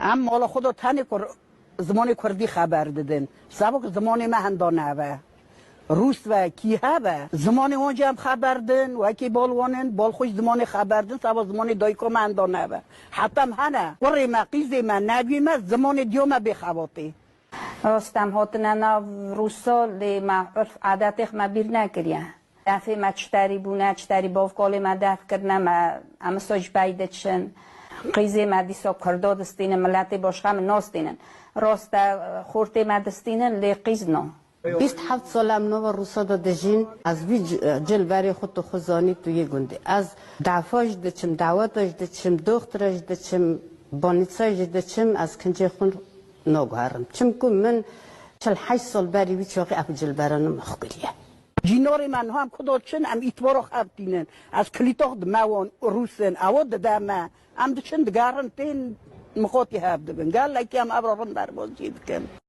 اما حالا خدا تنی زمان کردی خبر دادن سبک زمان ما هندانه و روس و کیه و زمان اونجا هم خبر دن و اکی بالوانن بال خوش زمان خبر دن سبا زمان دایکو ما هندانه و حتی هم هنه وری ما قیزه ما نبی ما زمان دیوم بخواتی راستم هاتننا روسا لی ما عرف عادتش ما بیر نکریه دفعه ما چتری بونه چتری باف کالی ما دفع کرنه ما همه ساج بیدتشن قیزه ما دیسا کرده دستینن ملت باشخم ناس دینن راست خورته ما دستینن لی قیز نو 27 سالم نو روسا دادجین از بی جلبری خود تو خزانی توی گنده از دعفاش دچم دعوتاش دچم دخترش دچم بانیتساش دچم از کنجه خون نگارم چم که من 48 سال بری بی چاقی اپ جلبرانم مخگلیه جینار من هم کداشن ام ایتوارو خبتینن از کلیتاق دموان روسن اواد دمه ام دچن دگارن تین مخاطی هب دبن قال لك يا ابرا رن بر بازید کن